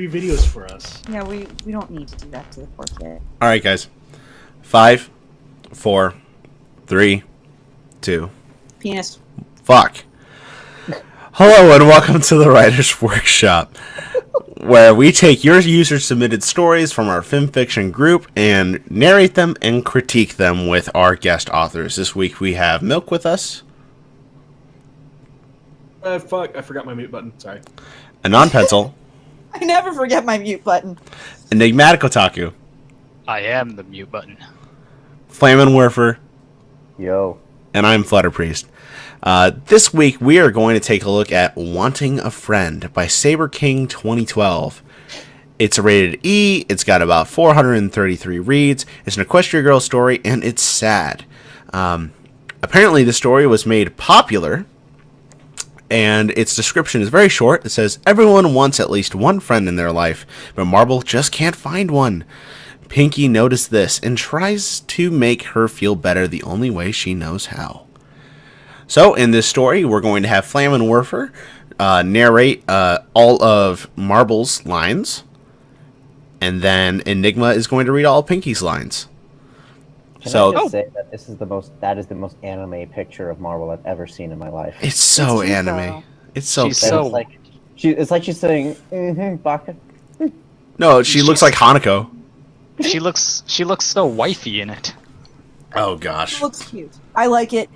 videos for us. Yeah, we don't need to do that to the poor kid. All right, guys. 5, 4, 3, 2. Penis. Fuck. Hello and welcome to the Writer's Workshop, where we take your user-submitted stories from our FimFiction group and narrate them and critique them with our guest authors. This week we have Milk with us. Fuck, I forgot my mute button. Sorry. Anon Pencil. I never forget my mute button. Enigmatic Otaku. I am the mute button. Flamin' Werfer. Yo. And I'm Flutter Priest. This week we are going to take a look at Wanting a Friend by Saberking2012. It's rated E, it's got about 433 reads, it's an Equestria Girl story, and it's sad. Apparently the story was made popular, and its description is very short. It says, everyone wants at least one friend in their life, but Marble just can't find one. Pinky noticed this and tries to make her feel better the only way she knows how. So, in this story, we're going to have Flamin' Werfer narrate all of Marble's lines, and then Enigma is going to read all of Pinky's lines. Can I just say that that is the most anime picture of Marble I've ever seen in my life. It's so anime. It's so. It's like she's saying, Baka. No, she looks like Hanako. She looks so wifey in it. Oh gosh. She looks cute. I like it.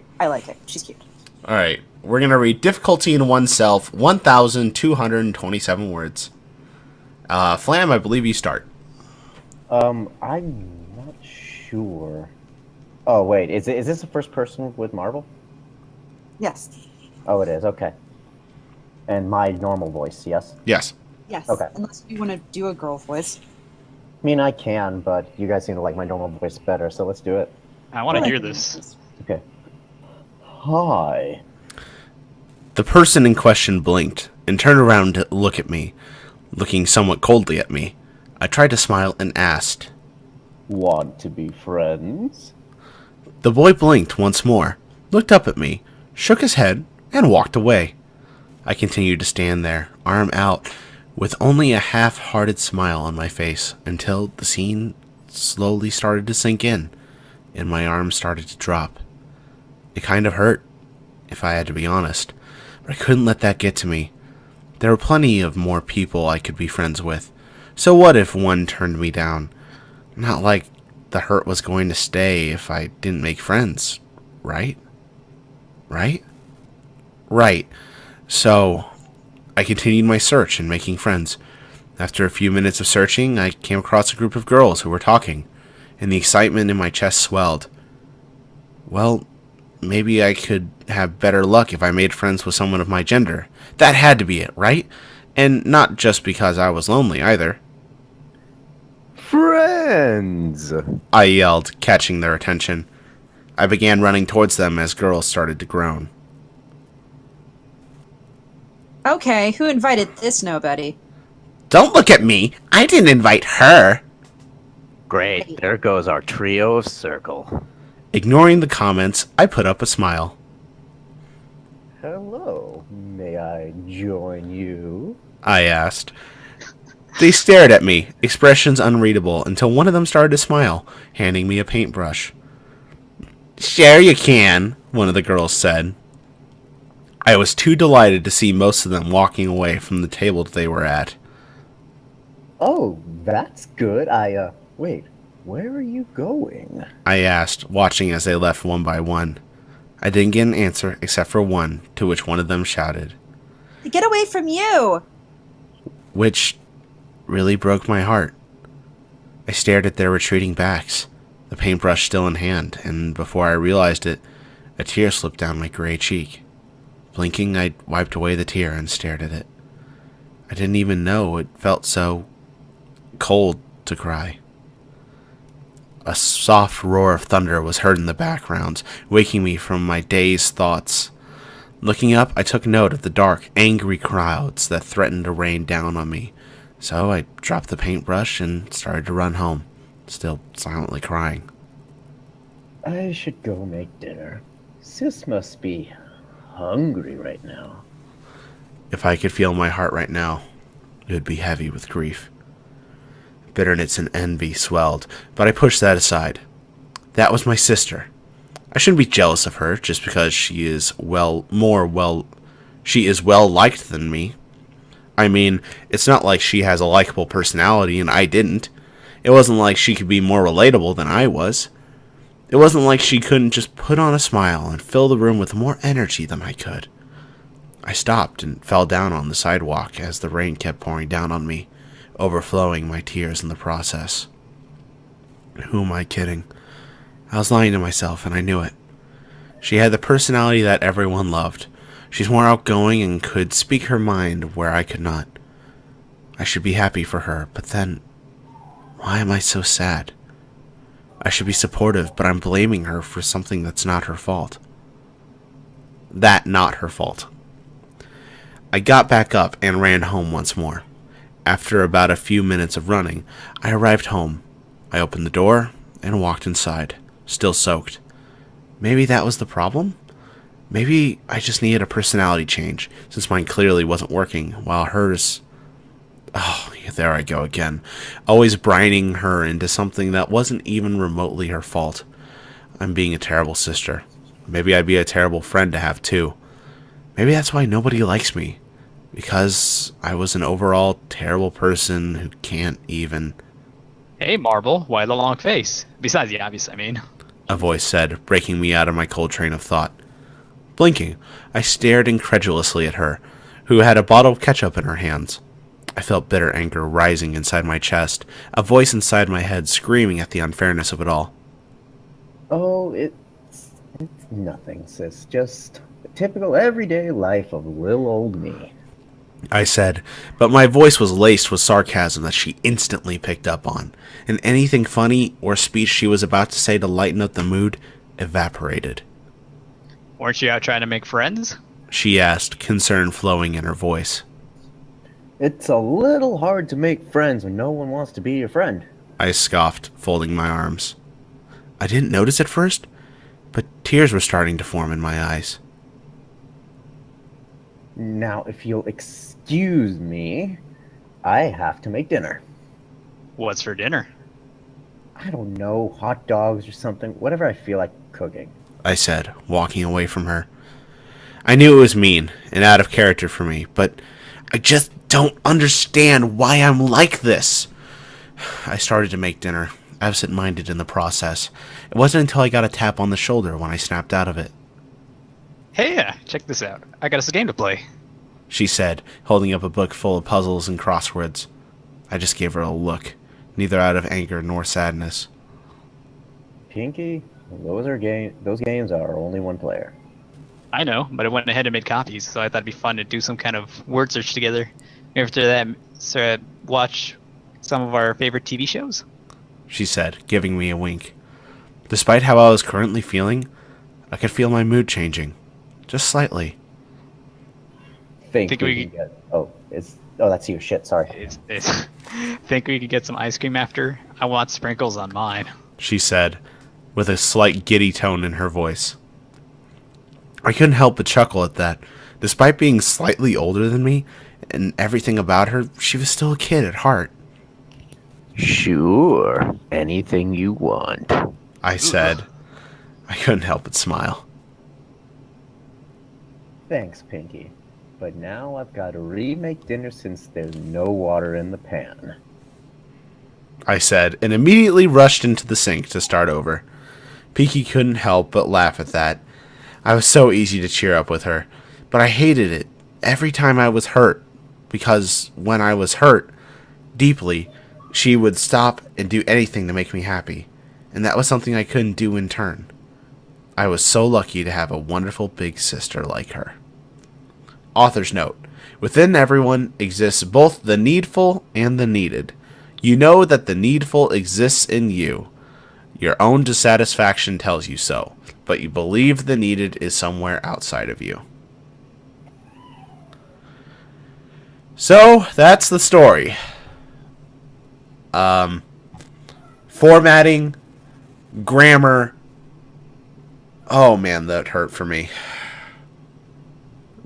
She's cute. All right, we're gonna read difficulty in oneself, 1,227 words. Flam, I believe you start. I'm not sure. Oh wait, is this the first person with Marble? Yes. Oh, it is. Okay. And my normal voice, yes. Yes. Yes. Okay. Unless you want to do a girl voice. I mean, I can, but you guys seem to like my normal voice better, so let's do it. I want to hear this. Okay. Hi. The person in question blinked and turned around to look at me, looking somewhat coldly at me. I tried to smile and asked, Want to be friends? The boy blinked once more, looked up at me, shook his head, and walked away. I continued to stand there, arm out, with only a half-hearted smile on my face, until the scene slowly started to sink in, and my arms started to drop. It kind of hurt, if I had to be honest, but I couldn't let that get to me. There were plenty of more people I could be friends with, so what if one turned me down? Not like the hurt was going to stay if I didn't make friends, right? Right? Right. So, I continued my search and making friends. After a few minutes of searching, I came across a group of girls who were talking, and the excitement in my chest swelled. Well, maybe I could have better luck if I made friends with someone of my gender. That had to be it, right? And not just because I was lonely, either. Friends! I yelled, catching their attention. I began running towards them as girls started to groan. Okay, who invited this nobody? Don't look at me! I didn't invite her! Great, there goes our trio of circle. Ignoring the comments, I put up a smile. Hello. May I join you? I asked. They stared at me, expressions unreadable, until one of them started to smile, handing me a paintbrush. Sure you can, one of the girls said. I was too delighted to see most of them walking away from the table they were at. Oh, that's good. Wait, where are you going? I asked, watching as they left one by one. I didn't get an answer except for one, to which one of them shouted. Get away from you! Which really broke my heart. I stared at their retreating backs, the paintbrush still in hand, and before I realized it, a tear slipped down my gray cheek. Blinking, I wiped away the tear and stared at it. I didn't even know it felt so cold to cry. A soft roar of thunder was heard in the background, waking me from my dazed thoughts. Looking up, I took note of the dark, angry clouds that threatened to rain down on me. So I dropped the paintbrush and started to run home, still silently crying. I should go make dinner. Sis must be hungry right now. If I could feel my heart right now, It would be heavy with grief. Bitterness and envy swelled, but I pushed that aside. That was my sister. I shouldn't be jealous of her just because she is well liked than me. I mean, it's not like she has a likable personality and I didn't. It wasn't like she could be more relatable than I was. It wasn't like she couldn't just put on a smile and fill the room with more energy than I could. I stopped and fell down on the sidewalk as the rain kept pouring down on me, overflowing my tears in the process. Who am I kidding? I was lying to myself, and I knew it. She had the personality that everyone loved. She's more outgoing and could speak her mind where I could not. I should be happy for her, but then, why am I so sad? I should be supportive, but I'm blaming her for something that's not her fault. Not her fault. I got back up and ran home once more. After about a few minutes of running, I arrived home. I opened the door and walked inside, still soaked. Maybe that was the problem? Maybe I just needed a personality change, since mine clearly wasn't working, while hers... Oh, there I go again. Always brining her into something that wasn't even remotely her fault. I'm being a terrible sister. Maybe I'd be a terrible friend to have too. Maybe that's why nobody likes me. Because I was an overall terrible person who can't even... Hey, Marble, why the long face? Besides the obvious, I mean. A voice said, breaking me out of my cold train of thought. Blinking, I stared incredulously at her, who had a bottle of ketchup in her hands. I felt bitter anger rising inside my chest, a voice inside my head screaming at the unfairness of it all. Oh, it's nothing, sis. Just the typical everyday life of little old me. I said, but my voice was laced with sarcasm that she instantly picked up on, and anything funny or speech she was about to say to lighten up the mood evaporated. Weren't you out trying to make friends? She asked, concern flowing in her voice. It's a little hard to make friends when no one wants to be your friend. I scoffed, folding my arms. I didn't notice at first, but tears were starting to form in my eyes. Now, if you'll excuse me, I have to make dinner. What's for dinner? I don't know, hot dogs or something, whatever I feel like cooking. I said, walking away from her. I knew it was mean and out of character for me, but I just don't understand why I'm like this. I started to make dinner, absent-minded in the process. It wasn't until I got a tap on the shoulder when I snapped out of it. Hey, check this out. I got us a game to play. She said, holding up a book full of puzzles and crosswords. I just gave her a look, neither out of anger nor sadness. Pinky, those games are only one player. I know, but I went ahead and made copies, so I thought it'd be fun to do some kind of word search together. After that, watch some of our favorite TV shows. She said, giving me a wink. Despite how I was currently feeling, I could feel my mood changing. Just slightly. Think we we can get... Oh, that's you. Shit, sorry. Think we could get some ice cream after? I want sprinkles on mine. She said, with a slight giddy tone in her voice. I couldn't help but chuckle at that. Despite being slightly older than me, and everything about her, she was still a kid at heart. Sure, anything you want. I said. I couldn't help but smile. Thanks, Pinky. But now I've got to remake dinner since there's no water in the pan. I said, and immediately rushed into the sink to start over. Pinky couldn't help but laugh at that. I was so easy to cheer up with her, but I hated it every time I was hurt, because when I was hurt, deeply, she would stop and do anything to make me happy, and that was something I couldn't do in turn. I was so lucky to have a wonderful big sister like her. Author's note. Within everyone exists both the needful and the needed. You know that the needful exists in you. Your own dissatisfaction tells you so, but you believe the needed is somewhere outside of you. So, that's the story. Formatting, grammar. Oh man, that hurt for me.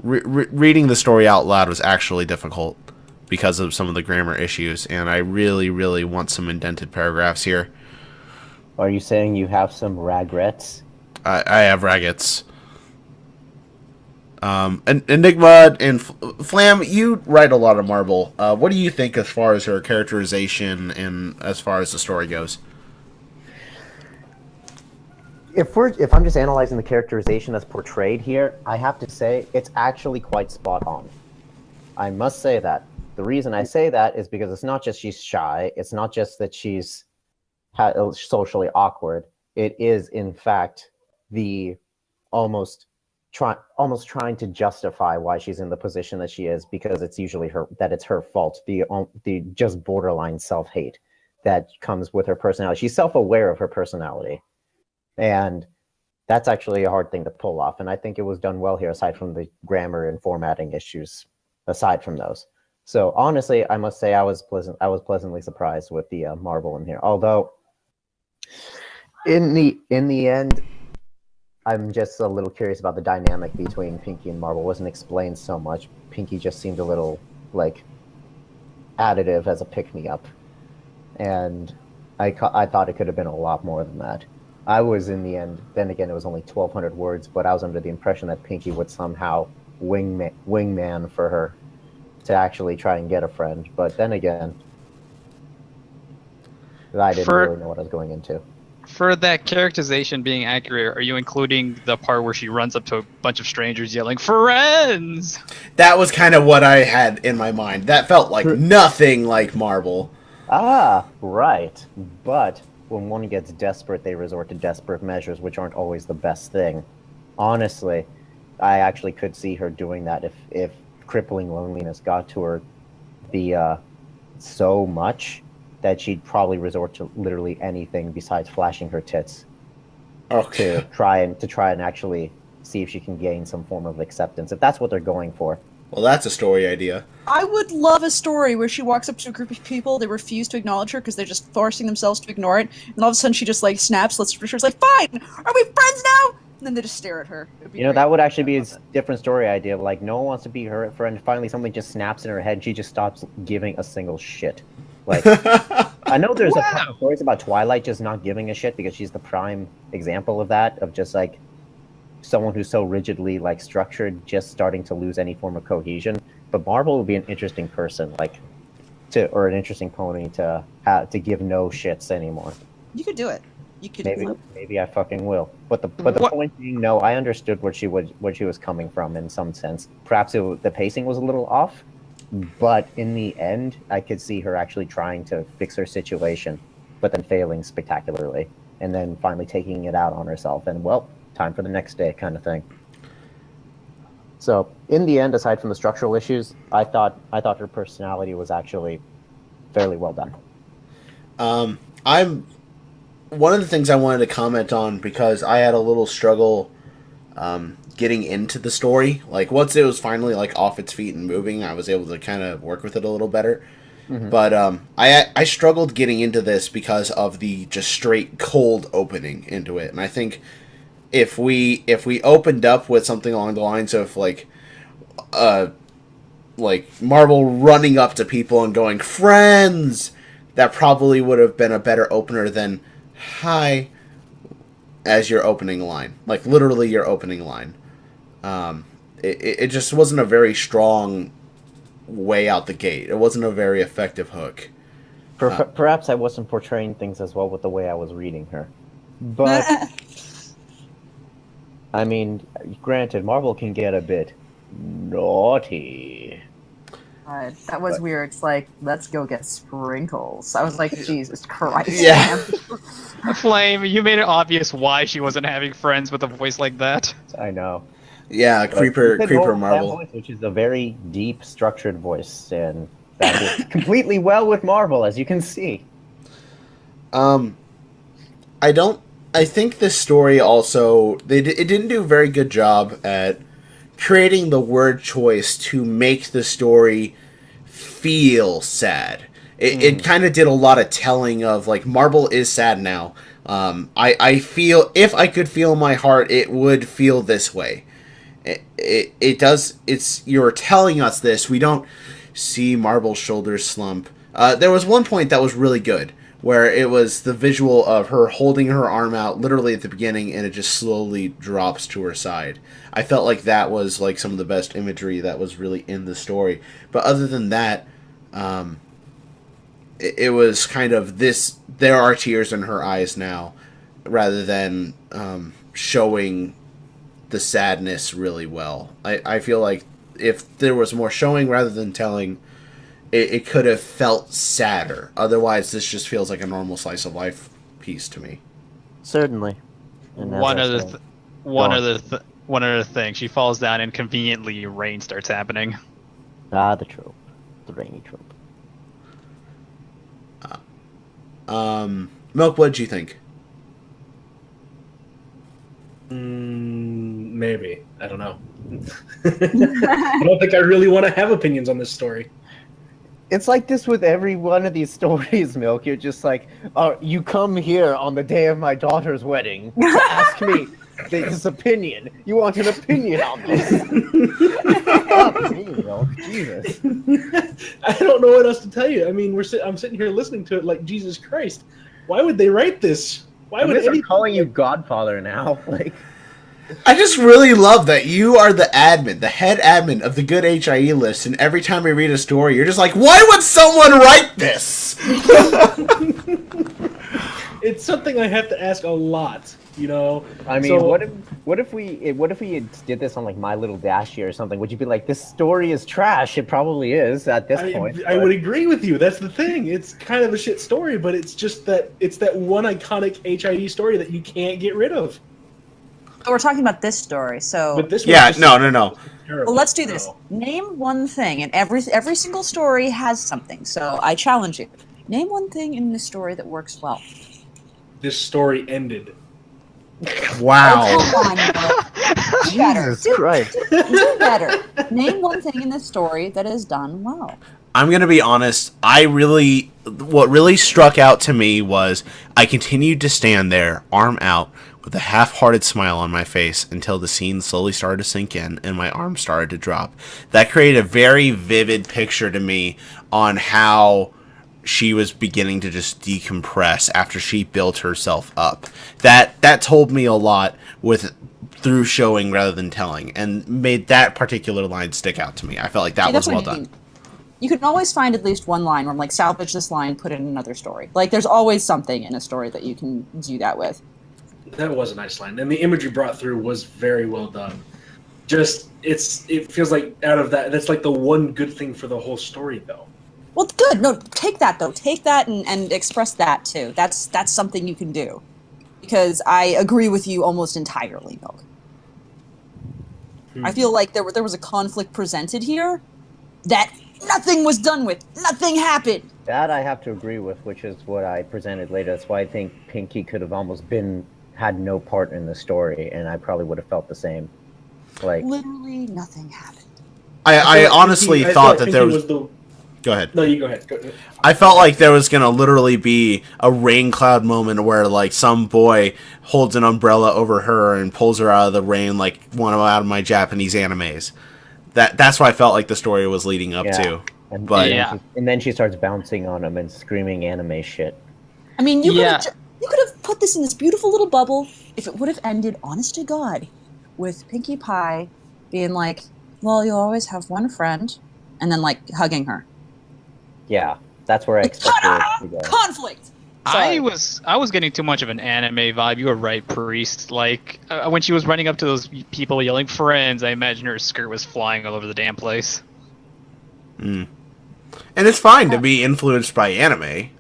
Reading the story out loud was actually difficult. because of some of the grammar issues, and I really, really want some indented paragraphs here. Are you saying you have some regrets? I have raggets. Enigma and Flam, you write a lot of Marvel. What do you think as far as her characterization and as far as the story goes? If I'm just analyzing the characterization that's portrayed here, I have to say it's actually quite spot on. I must say that. The reason I say that is because it's not just she's shy, it's not just that she's socially awkward. It is, in fact, the almost trying to justify why she's in the position that she is, because it's usually it's her fault. The just borderline self-hate that comes with her personality. She's self-aware of her personality, and that's actually a hard thing to pull off. And I think it was done well here, aside from the grammar and formatting issues. Aside from those, so honestly, I must say I was pleasantly surprised with the Marvel in here. Although, in the end, I'm just a little curious about the dynamic between Pinky and Marvel. It wasn't explained so much. Pinky just seemed a little like additive as a pick-me-up, and I thought it could have been a lot more than that. I was, in the end, then again, it was only 1,200 words, but I was under the impression that Pinky would somehow wingman for her to actually try and get a friend. But then again, I didn't really know what I was going into. For that characterization being accurate, are you including the part where she runs up to a bunch of strangers yelling, "Friends"? That was kind of what I had in my mind. That felt like nothing like Marvel. Ah, right. But when one gets desperate, they resort to desperate measures, which aren't always the best thing. Honestly, I actually could see her doing that if crippling loneliness got to her so much that she'd probably resort to literally anything besides flashing her tits to try and actually see if she can gain some form of acceptance, if that's what they're going for. Well, that's a story idea. I would love a story where she walks up to a group of people, they refuse to acknowledge her because they're just forcing themselves to ignore it, and all of a sudden she just like snaps, lets her, she's like, "Fine, are we friends now?" And then they just stare at her. You know, that would actually be a different story idea. Like, no one wants to be her friend. Finally, something just snaps in her head, and she just stops giving a single shit. Like, I know there's a couple of stories about Twilight just not giving a shit, because she's the prime example of that, of just like someone who's so rigidly like structured, just starting to lose any form of cohesion. But Marvel would be an interesting person, or an interesting pony to give no shits anymore. You could do it. You could. Maybe I fucking will. But the point being, no, I understood where she was coming from in some sense. Perhaps the pacing was a little off, but in the end, I could see her actually trying to fix her situation, but then failing spectacularly, and then finally taking it out on herself. And well, time for the next day, kind of thing. So in the end, aside from the structural issues, I thought her personality was actually fairly well done. One of the things I wanted to comment on, because I had a little struggle getting into the story. Like, once it was finally like off its feet and moving, I was able to kind of work with it a little better. Mm-hmm. But I struggled getting into this because of the just straight cold opening into it. And I think if we opened up with something along the lines of like Marvel running up to people and going, "Friends," that probably would have been a better opener than "Hi" as your opening line. Like, literally your opening line. It just wasn't a very strong way out the gate. It wasn't a very effective hook. Perhaps I wasn't portraying things as well with the way I was reading her. But, I mean, granted, Marvel can get a bit naughty. That was weird. It's like, let's go get sprinkles. I was like, Jesus Christ. Yeah. Flame, you made it obvious why she wasn't having friends with a voice like that. I know. Yeah, creeper Marvel. Voice, which is a very deep, structured voice, and that is completely well with Marvel, as you can see. I think this story also, it didn't do a very good job at creating the word choice to make the story feel sad. It kind of did a lot of telling of, like, Marvel is sad now. I feel, if I could feel my heart, it would feel this way. It does, you're telling us this. We don't see Marble's shoulders slump. There was one point that was really good, where it was the visual of her holding her arm out literally at the beginning, and it just slowly drops to her side. I felt like that was like some of the best imagery that was really in the story. But other than that, it was kind of this, there are tears in her eyes now, rather than showing the sadness really well. I feel like if there was more showing rather than telling, it could have felt sadder. Otherwise, this just feels like a normal slice of life piece to me. Certainly. And as One I other, said- one other thing. She falls down, and conveniently, rain starts happening. the trope. The rainy trope. Milk, what did you think? Maybe. I don't know. I don't think I really want to have opinions on this story. It's like this with every one of these stories, Milk. You're just like, you come here on the day of my daughter's wedding to ask me this opinion. You want an opinion on this? Fuck me, Milk. Jesus. I don't know what else to tell you. I mean, I'm sitting here listening to it like, Jesus Christ. Why would they write this? Why would I'm any calling you Godfather now? Like, I just really love that you are the admin, the head admin of the Good HIE list, and every time we read a story, you're just like, why would someone write this? It's something I have to ask a lot, you know. I mean, So- what if we did this on like My Little Dashie or something? Would you be like, this story is trash? It probably is at this point. I would agree with you. That's the thing. It's kind of a shit story, but it's just that it's that one iconic HIE story that you can't get rid of. We're talking about this story, so But this Yeah, one's just no. terrible. well, let's do this. Name one thing, and every single story has something. So I challenge you. Name one thing in this story that works well. This story ended. Wow. Oh, come on, Noah. Do better. Jesus Christ. Do better. Name one thing in this story that is done well. I'm going to be honest. What really struck out to me was I continued to stand there, arm out, with a half-hearted smile on my face until the scene slowly started to sink in and my arm started to drop. That created a very vivid picture to me on how she was beginning to just decompress after she built herself up. That told me a lot through showing rather than telling, and made that particular line stick out to me. I felt like that See, was that's what well you done. mean. You can always find at least one line where I'm like, salvage this line, put it in another story. Like, there's always something in a story that you can do that with. That was a nice line, and the imagery brought through was very well done. Just it feels like out of that's like the one good thing for the whole story, though. Well, good. No, take that though. Take that and express that too. That's something you can do. Because I agree with you almost entirely, Milk. I feel like there was a conflict presented here that nothing was done with. Nothing happened. That I have to agree with, which is what I presented later. That's why I think Pinky could have almost had no part in the story, and I probably would have felt the same. Like, Literally nothing happened. I honestly thought that there Pinky was... the. Go ahead. No, you go ahead. Go ahead. I felt like there was going to literally be a rain cloud moment where, like, some boy holds an umbrella over her and pulls her out of the rain like one out of my Japanese animes. That's what I felt like the story was leading up to. And, But and then she starts bouncing on him and screaming anime shit. I mean, you Yeah. could have put this in this beautiful little bubble if it would have ended, honest to God, with Pinkie Pie being like, well, you'll always have one friend, and then, like, hugging her. Yeah, that's where I expected it to go. Conflict! Sorry. I was getting too much of an anime vibe. You were right, Priest. Like when she was running up to those people yelling "friends," I imagine her skirt was flying all over the damn place. And it's fine to be influenced by anime.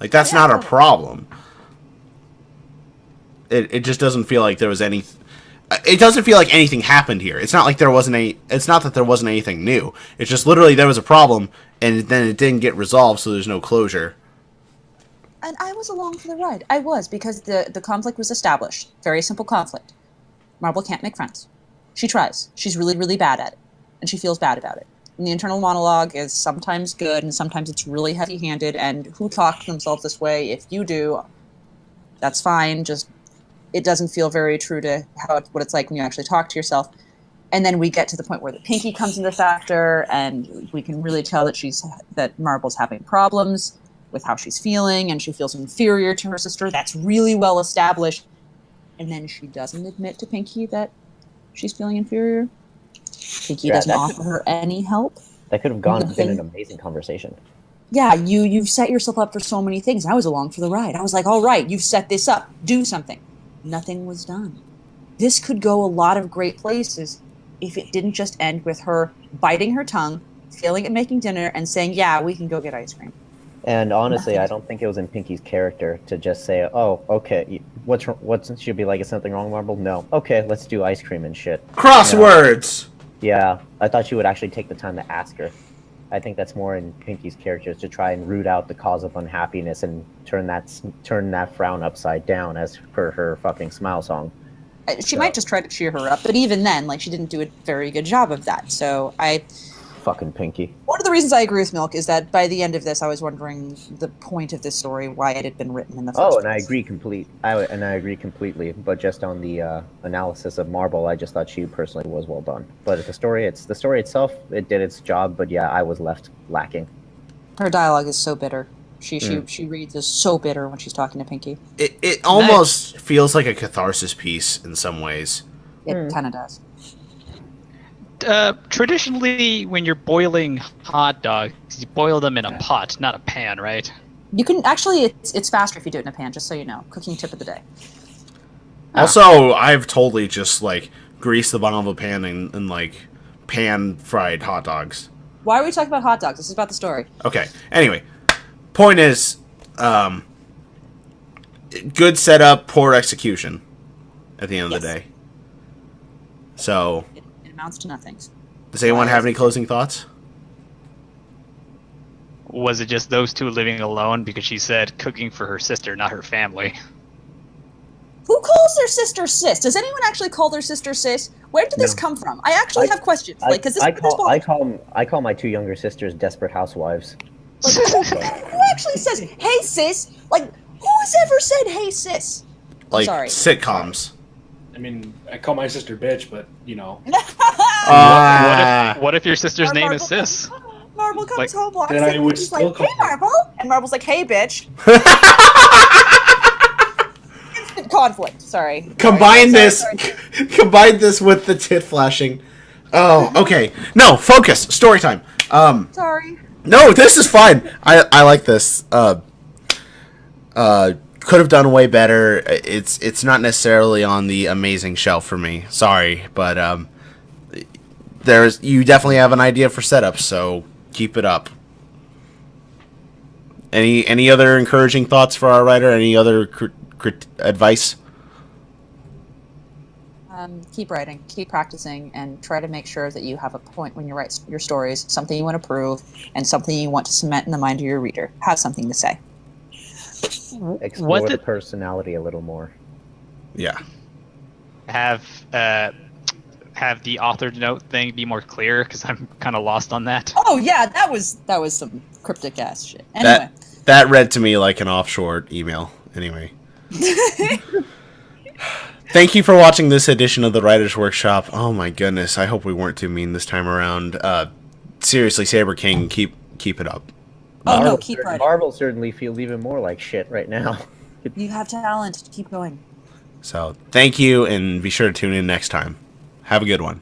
Like, that's not a problem. It just doesn't feel like there was any... It doesn't feel like anything happened here. It's not like there wasn't any... It's not that there wasn't anything new. It's just literally there was a problem, and then it didn't get resolved, so there's no closure. And I was along for the ride. I was, because the conflict was established. Very simple conflict. Marble can't make friends. She tries. She's really, really bad at it. And she feels bad about it. And the internal monologue is sometimes good, and sometimes it's really heavy-handed, and who talks to themselves this way? If you do, that's fine. Just, it doesn't feel very true to what it's like when you actually talk to yourself. And then we get to the point where the Pinky comes into factor, and we can really tell that Marble's having problems with how she's feeling, and she feels inferior to her sister. That's really well established. And then she doesn't admit to Pinky that she's feeling inferior. Pinky doesn't offer her any help. That could have been an amazing conversation. Yeah, you've set yourself up for so many things. I was along for the ride. I was like, all right, you've set this up. Do something. Nothing was done. This could go a lot of great places if it didn't just end with her biting her tongue, failing at making dinner, and saying, yeah, we can go get ice cream. And honestly, I don't think it was in Pinky's character to just say, oh, okay, she'll be like, is something wrong, Marble? No. Okay, let's do ice cream and shit. Crosswords! Yeah, I thought she would actually take the time to ask her. I think that's more in Pinky's character, is to try and root out the cause of unhappiness and turn that frown upside down, as per her fucking smile song. She might just try to cheer her up, but even then, like, she didn't do a very good job of that. So Fucking Pinky. One of the reasons I agree with Milk is that by the end of this, I was wondering the point of this story, why it had been written in the first place. And I agree completely. But just on the analysis of Marble, I just thought she personally was well done. But the story itself, it did its job. But yeah, I was left lacking. Her dialogue is so bitter. She reads as so bitter when she's talking to Pinky. It almost feels like a catharsis piece in some ways. It kind of does. Traditionally, when you're boiling hot dogs, you boil them in a pot, not a pan, right? You can actually, it's faster if you do it in a pan, just so you know. Cooking tip of the day. Also, I've totally just, like, greased the bottom of a pan and like, pan-fried hot dogs. Why are we talking about hot dogs? This is about the story. Okay, anyway. Point is, good setup, poor execution at the end of the day. So... It amounts to nothing. Does anyone have any closing thoughts? Was it just those two living alone? Because she said cooking for her sister, not her family. Who calls their sister sis? Does anyone actually call their sister sis? Where did this come from? I actually have questions. I call my two younger sisters desperate housewives. Who actually says, hey sis? Like, who has ever said, hey sis? Like, sorry. Sitcoms. I mean, I call my sister bitch, but, you know. What if your sister's name is Sis? Marble comes home, walks then I in, would he's still like, call hey Marble! And Marble's like, hey bitch. Instant conflict, sorry. Combine this with the tit flashing. Oh, okay. No, focus. Story time. Sorry. No, this is fine. I like this. Could have done way better. It's not necessarily on the amazing shelf for me. Sorry, but you definitely have an idea for setups, so keep it up. Any other encouraging thoughts for our writer? Any other advice? Keep writing, keep practicing, and try to make sure that you have a point when you write your stories, something you want to prove, and something you want to cement in the mind of your reader. Have something to say. Explore the personality a little more. Yeah. Have the authored note thing be more clear, because I'm kind of lost on that. Oh yeah, that was some cryptic ass shit. Anyway, that read to me like an offshore email. Anyway. Thank you for watching this edition of the Writers Workshop. Oh my goodness, I hope we weren't too mean this time around. Seriously, Saber King, keep it up. Keep writing. Marvel certainly feels even more like shit right now. You have talent. Keep going. So, thank you, and be sure to tune in next time. Have a good one.